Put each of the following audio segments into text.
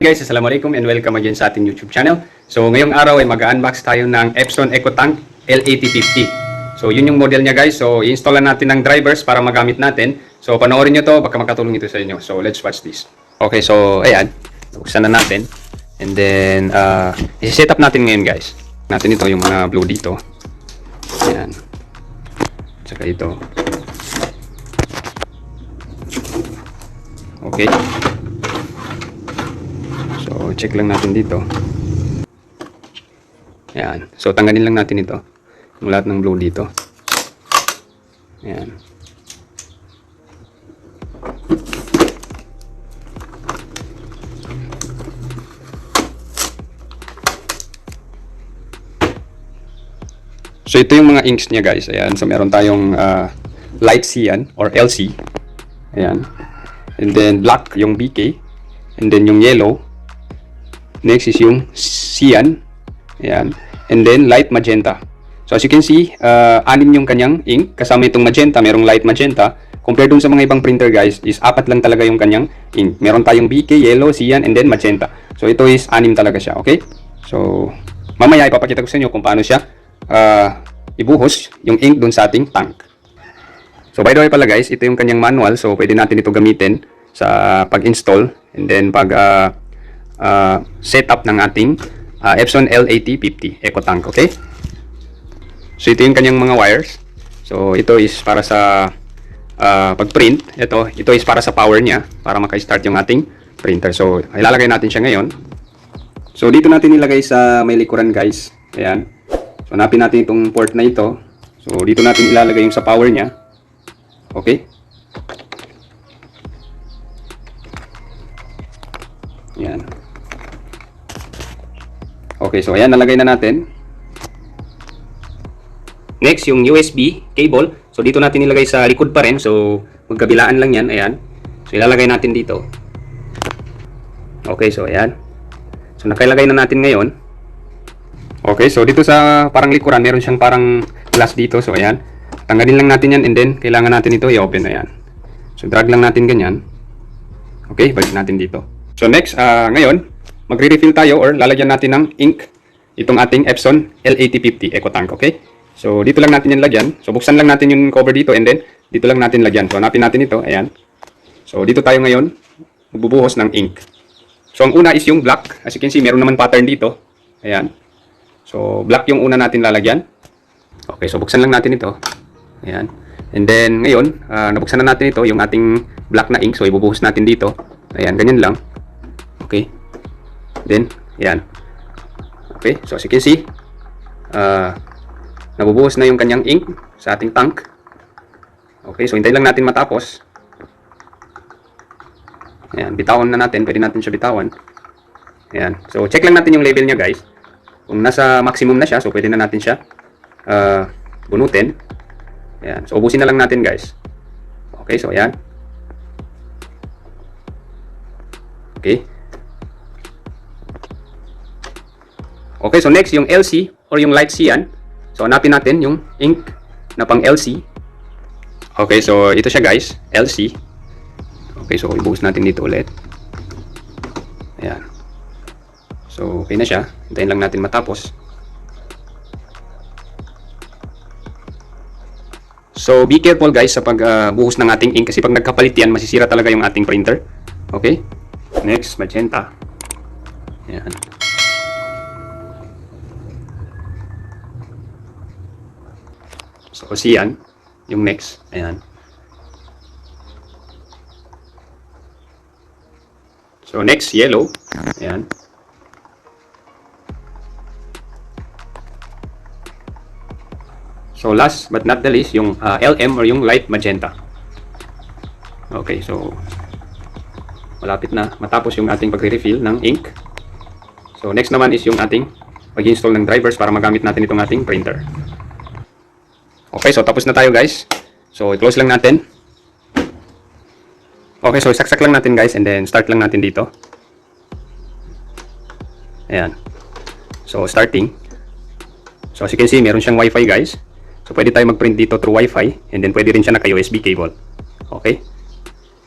Guys, assalamualaikum and welcome again sa ating YouTube channel. So ngayong araw ay mag-unbox tayo ng Epson EcoTank L8050. So yun yung model niya guys. So i-install natin ng drivers para magamit natin. So panoorin nyo to, baka makatulong ito sa inyo. So let's watch this. Okay, so ayan, buksan na natin. And then i-set up natin ngayon guys. Natin ito yung mga blue dito. Ayan. Tsaka ito. Okay. So, check lang natin dito. Ayan. So, tanggalin lang natin ito. Yung lahat ng blue dito. Ayan. So, ito yung mga inks niya guys. Ayan. So, meron tayong light cyan or LC. Ayan. And then, black yung BK. And then, yung yellow. Next is yung cyan. Ayan. And then light magenta. So as you can see, anim yung kanyang ink. Kasama itong magenta, merong light magenta. Compared dun sa mga ibang printer guys, is apat lang talaga yung kanyang ink. Meron tayong BK, yellow, cyan, and then magenta. So ito is anim talaga siya. Okay? So mamaya ipapakita ko sa inyo kung paano siya ibuhos yung ink dun sa ating tank. So by the way pala guys, ito yung kanyang manual. So pwede natin ito gamitin sa pag-install and then pag setup ng ating Epson L8050 EcoTank. Okay? So ito yung kanyang mga wires. So ito is para sa pag-print. Ito is para sa power niya para maka-start yung ating printer. So ilalagay natin siya ngayon. So dito natin ilagay sa may likuran guys. Ayan. So hanapin natin itong port na ito. So dito natin ilalagay yung sa power niya. Okay? Ayan. Okay, so ayan, nalagay na natin. Next, yung USB cable. So dito natin ilagay sa likod pa rin. So magkabilaan lang yan. Ayan. So ilalagay natin dito. Okay, so ayan. So nakailagay na natin ngayon. Okay, so dito sa parang likuran, meron siyang parang glass dito. So ayan. Tanggalin lang natin yan and then kailangan natin ito i-open. Ayan. So drag lang natin ganyan. Okay, balik natin dito. So next, ngayon, magre-refill tayo or lalagyan natin ng ink itong ating Epson L8050 EcoTank. Okay? So dito lang natin yan lagyan. So buksan lang natin yung cover dito and then dito lang natin lagyan. So hanapin natin ito. Ayan. So dito tayo ngayon magbubuhos ng ink. So ang una is yung black. As you can see, meron naman pattern dito. Ayan. So black yung una natin lalagyan. Okay, so buksan lang natin ito. Ayan. And then ngayon, nabuksan na natin ito, yung ating black na ink. So ibubuhos natin dito. Ayan, ganyan lang. Okay. Then, yan. Okay, so as you can see, nabubuhos na yung kanyang ink sa ating tank. Okay, so hintayin lang natin matapos. Ayan, bitawan na natin. Pwede natin siya bitawan. Ayan, so check lang natin yung level niya guys. Kung nasa maximum na siya, so pwede na natin siya bunutin. Ayan, so ubusin na lang natin guys. Okay, so ayan. Okay. Okay, so next yung LC or yung light cyan. So hanapin natin yung ink na pang LC. Okay, so ito siya guys, LC. Okay, so ibuhos natin dito ulit. Ayan. So okay na siya. Hintayin lang natin matapos. So be careful guys sa pagbuhos ng ating ink kasi pag nagkapalit yan, masisira talaga yung ating printer. Okay? Next, magenta. Ayan. So, cyan, yung next. Ayan. So, next, yellow. Ayan. So, last but not the least, yung LM or yung light magenta. Okay, so, malapit na matapos yung ating pagre-refill ng ink. So, next naman is yung ating pag-install ng drivers para magamit natin itong ating printer. Okay, so tapos na tayo guys. So i-close lang natin. Okay, so saksak lang natin guys and then start lang natin dito. Ayan. So starting. So as you can see, meron siyang wifi guys. So pwede tayo mag-print dito through wifi and then pwede rin siya naka-USB cable. Okay.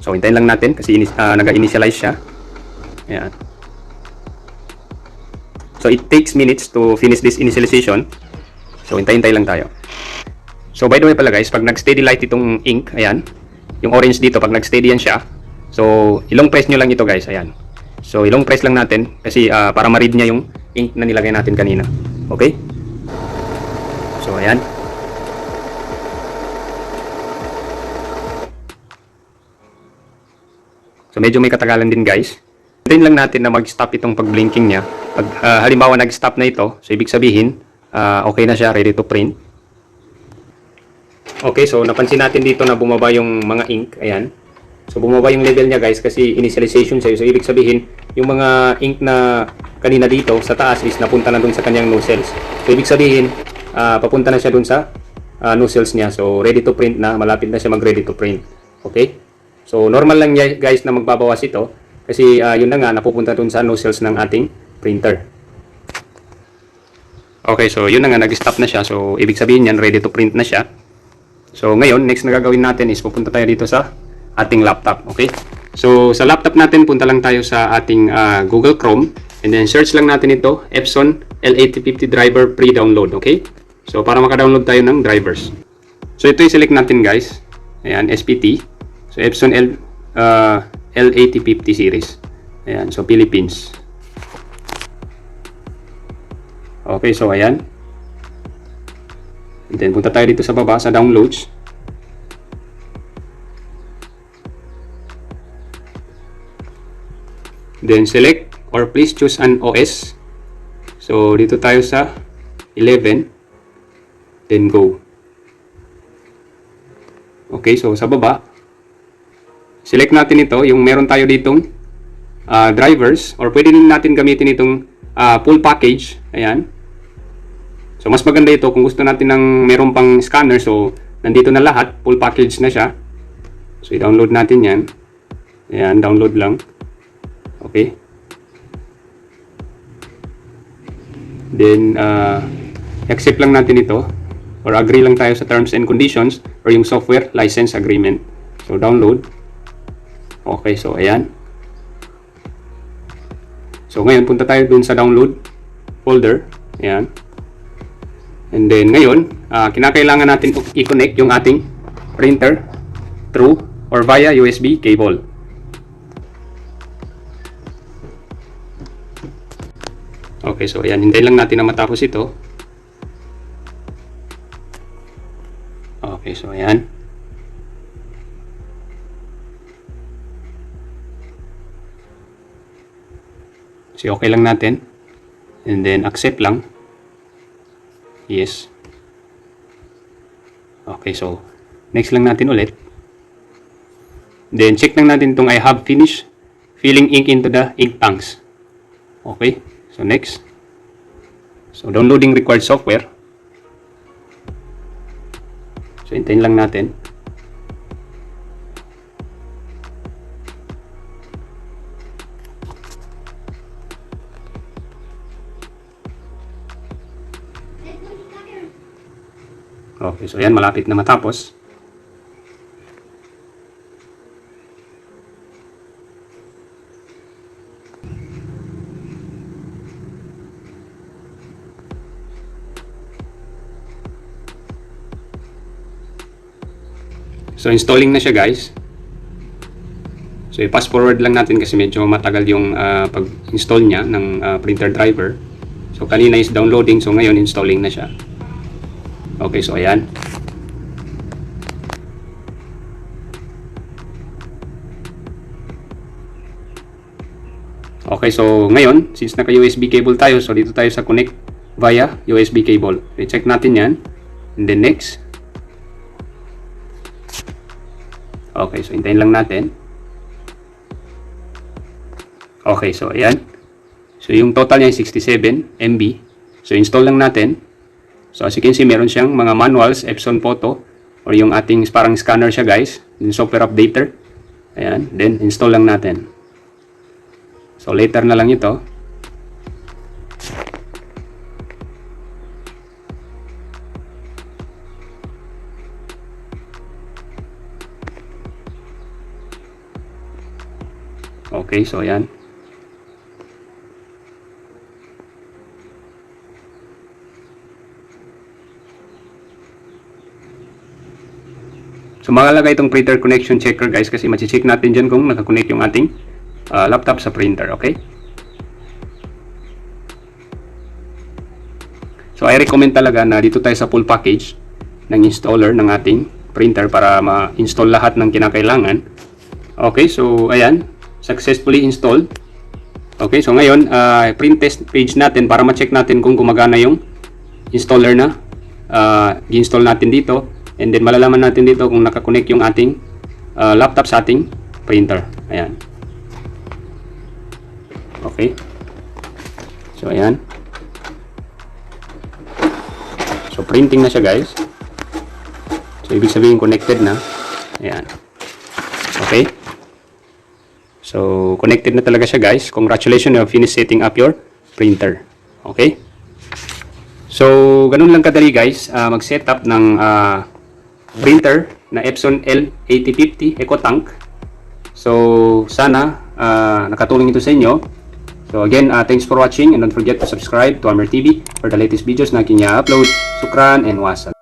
So hintayin lang natin kasi nag-initialize siya. Ayan. So it takes minutes to finish this initialization. So hintay-hintay lang tayo. So by the way pala guys, pag nag-steady light itong ink, ayan, yung orange dito, pag nag-steady yan siya, so ilong press nyo lang ito guys, ayan. So ilong press lang natin kasi para ma-read niya yung ink na nilagay natin kanina. Okay? So ayan. So medyo may katagalan din guys. Hintayin lang natin na mag-stop itong pag-blinking niya. Pag halimbawa nag-stop na ito, so ibig sabihin, okay na siya, ready to print. Okay, so napansin natin dito na bumaba yung mga ink, ayan. So bumaba yung level niya guys kasi initialization siya. So ibig sabihin, yung mga ink na kanina dito sa taas is napunta na dun sa kanyang nozzles. So ibig sabihin, papunta na siya dun sa nozzles niya. So ready to print na, malapit na siya mag-ready to print. Okay? So normal lang guys na magbabawas ito kasi yun na nga, napupunta dun sa nozzles ng ating printer. Okay, so yun na nga, nag-stop na siya. So ibig sabihin yan, ready to print na siya. So ngayon, next na gagawin natin is pupunta tayo dito sa ating laptop. Okay? So sa laptop natin, punta lang tayo sa ating Google Chrome and then search lang natin ito, Epson L8050 driver pre-download. Okay? So para maka-download tayo ng drivers. So ito i-select natin guys. Ayan, SPT. So Epson L8050 series. Ayan, so Philippines. Okay, so ayan. And then punta tayo dito sa baba sa downloads. Then select or please choose an OS. So dito tayo sa 11. Then go. Okay, so sa baba, select natin ito, yung meron tayo ditong drivers, or pwede din natin gamitin itong full package. Ayan. So mas maganda ito kung gusto natin ng meron pang scanner. So nandito na lahat, full package na siya. So i-download natin yan. Ayan, download lang. Okay. Then accept lang natin ito, or agree lang tayo sa terms and conditions or yung software license agreement. So download. Okay, so ayan. So ngayon punta tayo dun sa download folder. Ayan. And then ngayon, kinakailangan natin i-connect yung ating printer through or via USB cable. Okay, so ayan, hintayin lang natin na matapos ito. Okay, so ayan. So okay lang natin. And then accept lang. Yes. Okay, so next lang natin ulit. Then check lang natin itong I have finished filling ink into the ink tanks. Okay, so next. So downloading required software. So hintayin lang natin. Okay, so yan, malapit na matapos. So installing na siya guys. So i-fast forward lang natin kasi medyo matagal yung pag-install niya ng printer driver. So kanina is downloading, so ngayon installing na siya. Okay, so ayan. Okay, so ngayon, since naka USB cable tayo, so dito tayo sa connect via USB cable. I-check natin yan. And then next. Okay, so hintayin lang natin. Okay, so ayan. So yung total niya ay 67 MB. So install lang natin. So as you can see, meron siyang mga manuals, Epson Photo, or yung ating parang scanner siya guys. Then software updater. Ayan, then install lang natin. So later na lang ito. Okay, so ayan. So makalagay itong printer connection checker guys kasi ma-check natin dyan kung nakakonect yung ating laptop sa printer, okay? So I recommend talaga na dito tayo sa full package ng installer ng ating printer para ma-install lahat ng kinakailangan. Okay, so ayan, successfully installed. Okay, so ngayon, print test page natin para ma-check natin kung gumagana yung installer na i-install natin dito. And then malalaman natin dito kung nakakonect yung ating laptop sa ating printer. Ayan. Okay. So ayan. So printing na siya guys. So ibig sabihin connected na. Ayan. Okay. So connected na talaga siya guys. Congratulations, you have finished setting up your printer. Okay. So ganun lang kadali guys mag-setup ng printer na Epson L8050 EcoTank. So sana nakatulong ito sa inyo. So again, thanks for watching and don't forget to subscribe to Amer TV for the latest videos na aking i-upload. Sukran and wassalam.